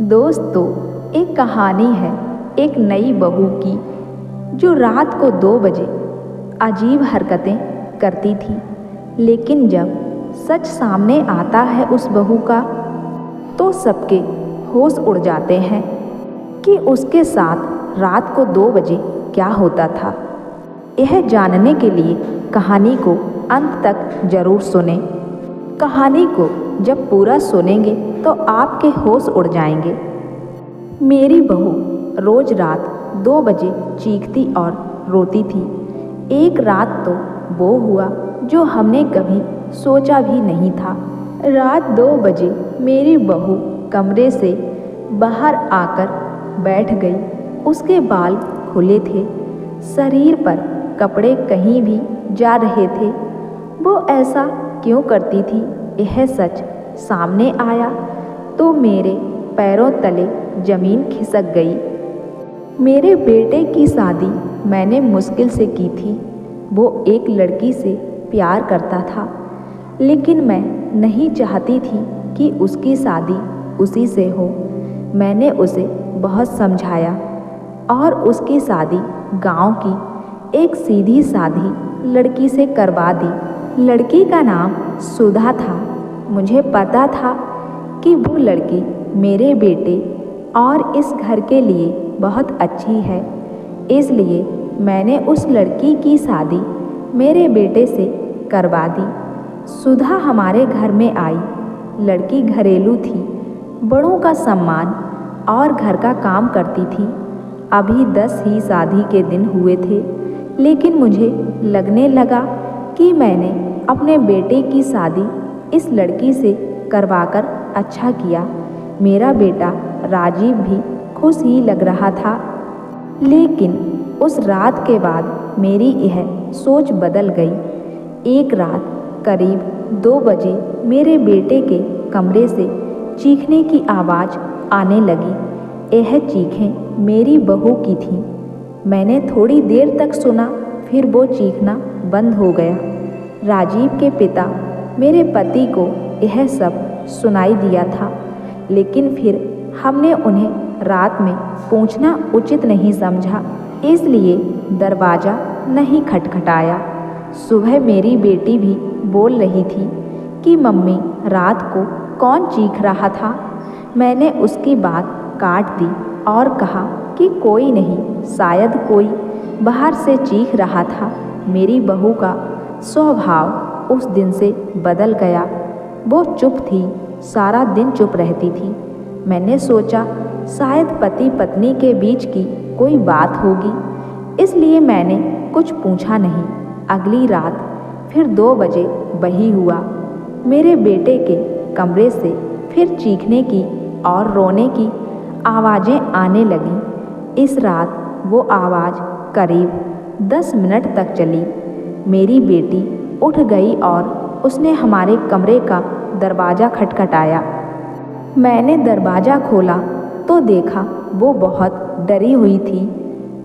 दोस्तों, एक कहानी है एक नई बहू की जो रात को 2 बजे अजीब हरकतें करती थी। लेकिन जब सच सामने आता है उस बहू का तो सबके होश उड़ जाते हैं कि उसके साथ रात को 2 बजे क्या होता था। यह जानने के लिए कहानी को अंत तक जरूर सुनें। कहानी को जब पूरा सुनेंगे तो आपके होश उड़ जाएंगे। मेरी बहू रोज रात 2 बजे चीखती और रोती थी। एक रात तो वो हुआ जो हमने कभी सोचा भी नहीं था। रात 2 बजे मेरी बहू कमरे से बाहर आकर बैठ गई। उसके बाल खुले थे, शरीर पर कपड़े कहीं भी जा रहे थे। वो ऐसा क्यों करती थी, यह सच सामने आया तो मेरे पैरों तले जमीन खिसक गई। मेरे बेटे की शादी मैंने मुश्किल से की थी। वो एक लड़की से प्यार करता था, लेकिन मैं नहीं चाहती थी कि उसकी शादी उसी से हो। मैंने उसे बहुत समझाया और उसकी शादी गांव की एक सीधी साधी लड़की से करवा दी। लड़की का नाम सुधा था। मुझे पता था कि वो लड़की मेरे बेटे और इस घर के लिए बहुत अच्छी है, इसलिए मैंने उस लड़की की शादी मेरे बेटे से करवा दी। सुधा हमारे घर में आई। लड़की घरेलू थी, बड़ों का सम्मान और घर का काम करती थी। अभी 10 ही शादी के दिन हुए थे, लेकिन मुझे लगने लगा कि मैंने अपने बेटे की शादी इस लड़की से करवाकर अच्छा किया। मेरा बेटा राजीव भी खुश ही लग रहा था। लेकिन उस रात के बाद मेरी यह सोच बदल गई। एक रात करीब 2 बजे मेरे बेटे के कमरे से चीखने की आवाज़ आने लगी। यह चीखें मेरी बहू की थी। मैंने थोड़ी देर तक सुना, फिर वो चीखना बंद हो गया। राजीव के पिता मेरे पति को यह सब सुनाई दिया था, लेकिन फिर हमने उन्हें रात में पूछना उचित नहीं समझा, इसलिए दरवाज़ा नहीं खटखटाया। सुबह मेरी बेटी भी बोल रही थी कि मम्मी, रात को कौन चीख रहा था। मैंने उसकी बात काट दी और कहा कि कोई नहीं, शायद कोई बाहर से चीख रहा था। मेरी बहू का स्वभाव उस दिन से बदल गया। वो चुप थी, सारा दिन चुप रहती थी। मैंने सोचा शायद पति पत्नी के बीच की कोई बात होगी, इसलिए मैंने कुछ पूछा नहीं। अगली रात फिर 2 बजे वही हुआ। मेरे बेटे के कमरे से फिर चीखने की और रोने की आवाज़ें आने लगीं। इस रात वो आवाज़ करीब 10 मिनट तक चली। मेरी बेटी उठ गई और उसने हमारे कमरे का दरवाज़ा खटखटाया। मैंने दरवाज़ा खोला तो देखा वो बहुत डरी हुई थी।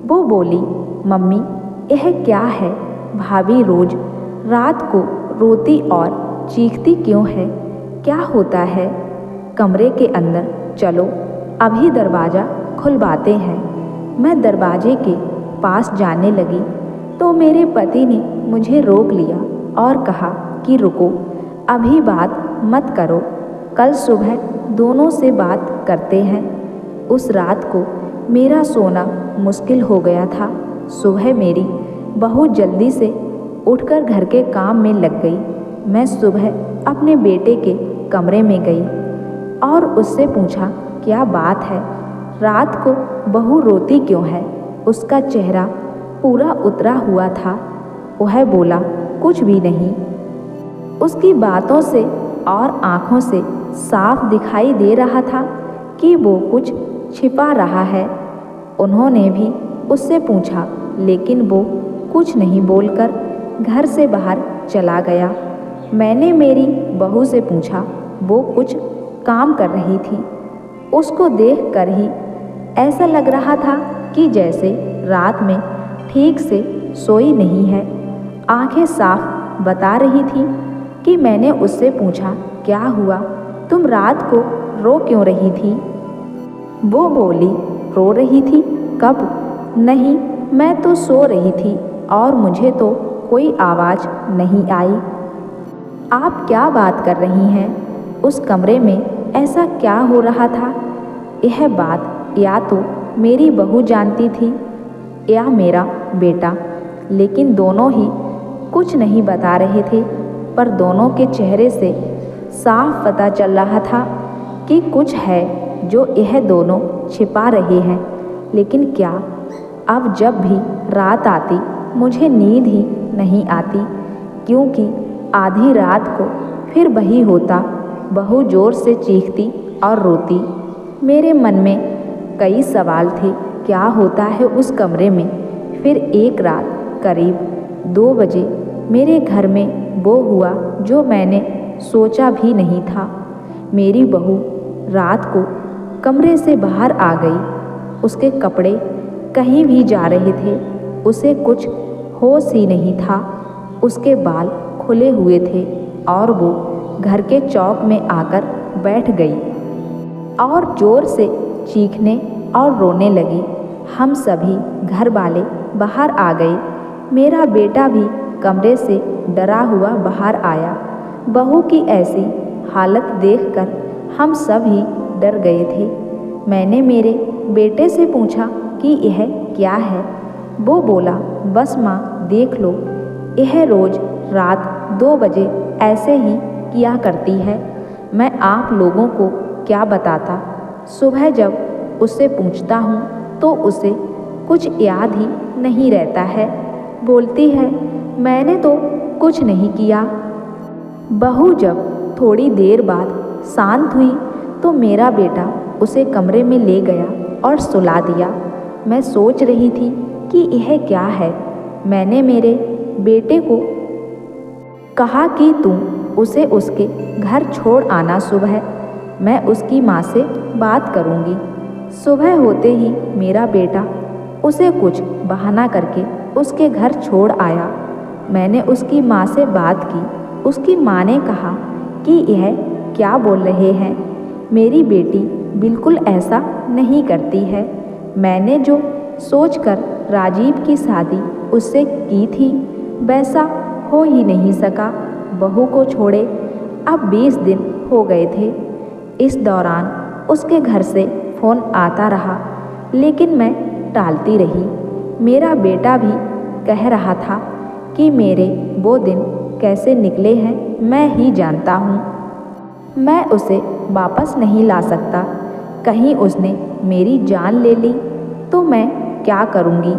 वो बोली, मम्मी, यह क्या है? भाभी रोज रात को रोती और चीखती क्यों है? क्या होता है? कमरे के अंदर चलो, अभी दरवाज़ा खुलवाते हैं। मैं दरवाजे के पास जाने लगी तो मेरे पति ने मुझे रोक लिया और कहा कि रुको, अभी बात मत करो, कल सुबह दोनों से बात करते हैं। उस रात को मेरा सोना मुश्किल हो गया था। सुबह मेरी बहू जल्दी से उठकर घर के काम में लग गई। मैं सुबह अपने बेटे के कमरे में गई और उससे पूछा, क्या बात है? रात को बहू रोती क्यों है? उसका चेहरा पूरा उतरा हुआ था। वह बोला, कुछ भी नहीं। उसकी बातों से और आँखों से साफ दिखाई दे रहा था कि वो कुछ छिपा रहा है। उन्होंने भी उससे पूछा, लेकिन वो कुछ नहीं बोलकर घर से बाहर चला गया। मैंने मेरी बहू से पूछा, वो कुछ काम कर रही थी। उसको देखकर ही ऐसा लग रहा था कि जैसे रात में ठीक से सोई नहीं है। आंखें साफ बता रही थी कि मैंने उससे पूछा, क्या हुआ? तुम रात को रो क्यों रही थी? वो बोली, रो रही थी? कब? नहीं, मैं तो सो रही थी और मुझे तो कोई आवाज़ नहीं आई। आप क्या बात कर रही हैं? उस कमरे में ऐसा क्या हो रहा था? यह बात या तो मेरी बहू जानती थी या मेरा बेटा, लेकिन दोनों ही कुछ नहीं बता रहे थे। पर दोनों के चेहरे से साफ पता चल रहा था कि कुछ है जो यह दोनों छिपा रहे हैं। लेकिन क्या? अब जब भी रात आती मुझे नींद ही नहीं आती, क्योंकि आधी रात को फिर वही होता। बहू ज़ोर से चीखती और रोती। मेरे मन में कई सवाल थे। क्या होता है उस कमरे में? फिर एक रात करीब 2 बजे मेरे घर में वो हुआ जो मैंने सोचा भी नहीं था। मेरी बहू रात को कमरे से बाहर आ गई। उसके कपड़े कहीं भी जा रहे थे। उसे कुछ होश ही नहीं था। उसके बाल खुले हुए थे और वो घर के चौक में आकर बैठ गई और ज़ोर से चीखने और रोने लगी। हम सभी घर वाले बाहर आ गए। मेरा बेटा भी कमरे से डरा हुआ बाहर आया। बहू की ऐसी हालत देखकर हम सभी डर गए थे। मैंने मेरे बेटे से पूछा कि यह क्या है। वो बोला, बस माँ देख लो, यह रोज़ रात 2 बजे ऐसे ही किया करती है। मैं आप लोगों को क्या बताता। सुबह जब उससे पूछता हूँ तो उसे कुछ याद ही नहीं रहता है। बोलती है, मैंने तो कुछ नहीं किया। बहू जब थोड़ी देर बाद शांत हुई तो मेरा बेटा उसे कमरे में ले गया और सुला दिया। मैं सोच रही थी कि यह क्या है। मैंने मेरे बेटे को कहा कि तुम उसे उसके घर छोड़ आना सुबह। मैं उसकी माँ से बात करूँगी। सुबह होते ही मेरा बेटा उसे कुछ बहाना करके उसके घर छोड़ आया। मैंने उसकी माँ से बात की। उसकी माँ ने कहा कि यह क्या बोल रहे हैं, मेरी बेटी बिल्कुल ऐसा नहीं करती है। मैंने जो सोचकर राजीव की शादी उससे की थी वैसा हो ही नहीं सका। बहू को छोड़े अब 20 दिन हो गए थे। इस दौरान उसके घर से फ़ोन आता रहा, लेकिन मैं टालती रही। मेरा बेटा भी कह रहा था कि मेरे वो दिन कैसे निकले हैं मैं ही जानता हूँ। मैं उसे वापस नहीं ला सकता। कहीं उसने मेरी जान ले ली तो मैं क्या करूँगी।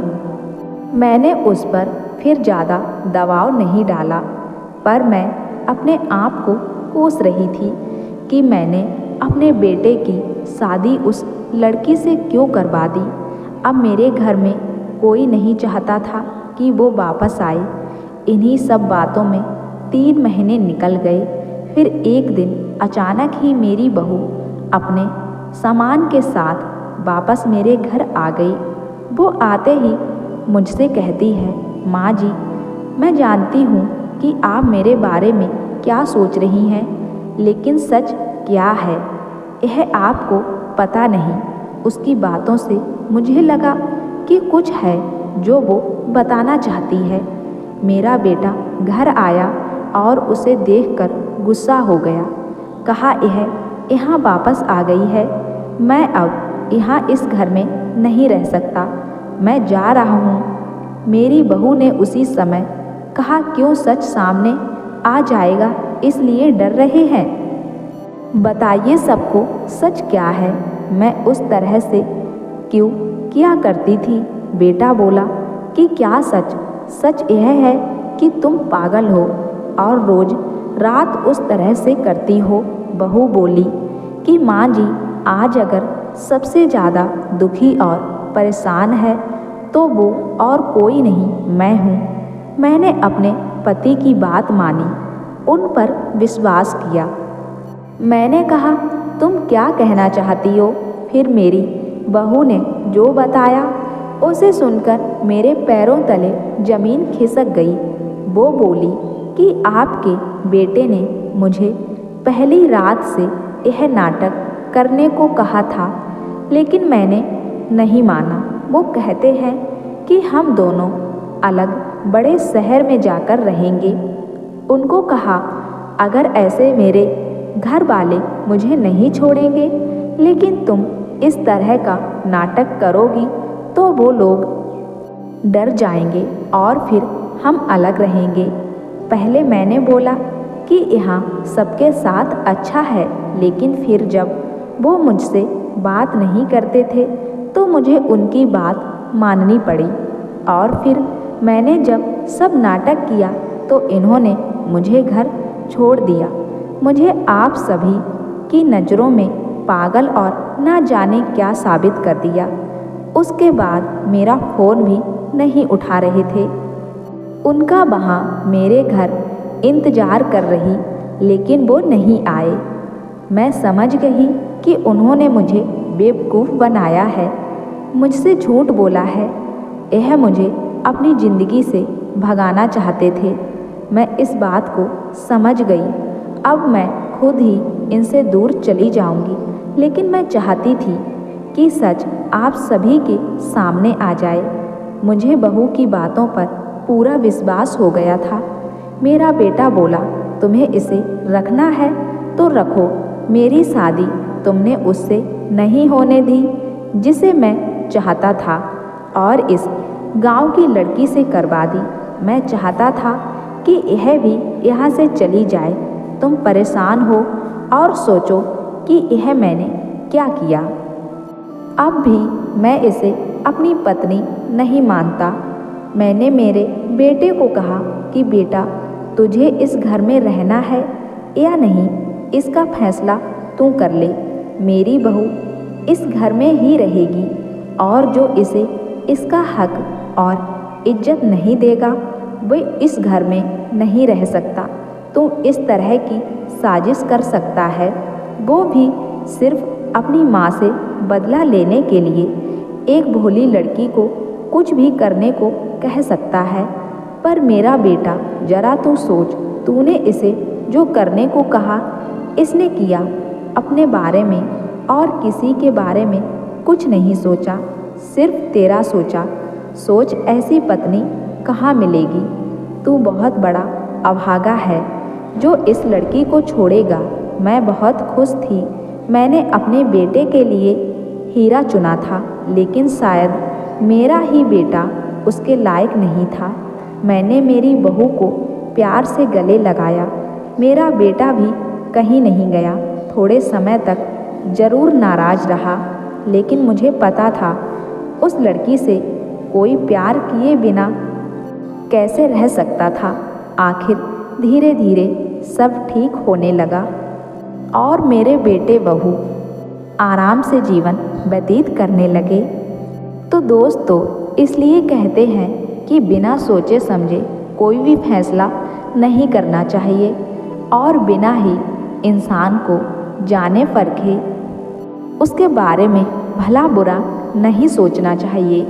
मैंने उस पर फिर ज़्यादा दबाव नहीं डाला, पर मैं अपने आप को कोस रही थी कि मैंने अपने बेटे की शादी उस लड़की से क्यों करवा दी। अब मेरे घर में कोई नहीं चाहता था कि वो वापस आए। इन्हीं सब बातों में 3 महीने निकल गए। फिर एक दिन अचानक ही मेरी बहू अपने सामान के साथ वापस मेरे घर आ गई। वो आते ही मुझसे कहती है, माँ जी, मैं जानती हूँ कि आप मेरे बारे में क्या सोच रही हैं, लेकिन सच क्या है यह आपको पता नहीं। उसकी बातों से मुझे लगा कि कुछ है जो वो बताना चाहती है। मेरा बेटा घर आया और उसे देखकर गुस्सा हो गया। कहा, यह यहाँ वापस आ गई है। मैं अब यहाँ इस घर में नहीं रह सकता, मैं जा रहा हूँ। मेरी बहू ने उसी समय कहा, क्यों? सच सामने आ जाएगा इसलिए डर रहे हैं। बताइए सबको सच क्या है। मैं उस तरह से क्यों किया करती थी? बेटा बोला कि क्या सच? सच यह है कि तुम पागल हो और रोज़ रात उस तरह से करती हो। बहू बोली कि माँ जी, आज अगर सबसे ज़्यादा दुखी और परेशान है तो वो और कोई नहीं, मैं हूँ। मैंने अपने पति की बात मानी, उन पर विश्वास किया। मैंने कहा, तुम क्या कहना चाहती हो? फिर मेरी बहू ने जो बताया उसे सुनकर मेरे पैरों तले ज़मीन खिसक गई। वो बोली कि आपके बेटे ने मुझे पहली रात से यह नाटक करने को कहा था, लेकिन मैंने नहीं माना। वो कहते हैं कि हम दोनों अलग बड़े शहर में जाकर रहेंगे। उनको कहा, अगर ऐसे मेरे घर वाले मुझे नहीं छोड़ेंगे, लेकिन तुम इस तरह का नाटक करोगी तो वो लोग डर जाएंगे और फिर हम अलग रहेंगे। पहले मैंने बोला कि यहाँ सबके साथ अच्छा है, लेकिन फिर जब वो मुझसे बात नहीं करते थे तो मुझे उनकी बात माननी पड़ी। और फिर मैंने जब सब नाटक किया तो इन्होंने मुझे घर छोड़ दिया। मुझे आप सभी की नज़रों में पागल और ना जाने क्या साबित कर दिया। उसके बाद मेरा फ़ोन भी नहीं उठा रहे थे। उनका वहाँ मेरे घर इंतज़ार कर रही, लेकिन वो नहीं आए। मैं समझ गई कि उन्होंने मुझे बेवकूफ़ बनाया है, मुझसे झूठ बोला है। यह मुझे अपनी ज़िंदगी से भगाना चाहते थे। मैं इस बात को समझ गई। अब मैं खुद ही इनसे दूर चली जाऊंगी, लेकिन मैं चाहती थी कि सच आप सभी के सामने आ जाए। मुझे बहू की बातों पर पूरा विश्वास हो गया था। मेरा बेटा बोला, तुम्हें इसे रखना है तो रखो। मेरी शादी तुमने उससे नहीं होने दी जिसे मैं चाहता था, और इस गांव की लड़की से करवा दी। मैं चाहता था कि यह भी यहाँ से चली जाए। तुम परेशान हो और सोचो कि यह मैंने क्या किया। अब भी मैं इसे अपनी पत्नी नहीं मानता। मैंने मेरे बेटे को कहा कि बेटा, तुझे इस घर में रहना है या नहीं, इसका फैसला तू कर ले। मेरी बहू इस घर में ही रहेगी, और जो इसे इसका हक और इज्जत नहीं देगा वह इस घर में नहीं रह सकता। तू इस तरह की साजिश कर सकता है, वो भी सिर्फ अपनी माँ से बदला लेने के लिए। एक भोली लड़की को कुछ भी करने को कह सकता है, पर मेरा बेटा, जरा तू सोच, तूने इसे जो करने को कहा इसने किया। अपने बारे में और किसी के बारे में कुछ नहीं सोचा, सिर्फ तेरा सोचा। सोच, ऐसी पत्नी कहाँ मिलेगी। तू बहुत बड़ा अभागा है जो इस लड़की को छोड़ेगा। मैं बहुत खुश थी। मैंने अपने बेटे के लिए हीरा चुना था, लेकिन शायद मेरा ही बेटा उसके लायक नहीं था। मैंने मेरी बहू को प्यार से गले लगाया। मेरा बेटा भी कहीं नहीं गया। थोड़े समय तक ज़रूर नाराज़ रहा, लेकिन मुझे पता था उस लड़की से कोई प्यार किए बिना कैसे रह सकता था। आखिर धीरे धीरे सब ठीक होने लगा और मेरे बेटे बहू आराम से जीवन व्यतीत करने लगे। तो दोस्तों, इसलिए कहते हैं कि बिना सोचे समझे कोई भी फैसला नहीं करना चाहिए, और बिना ही इंसान को जाने परखे उसके बारे में भला बुरा नहीं सोचना चाहिए।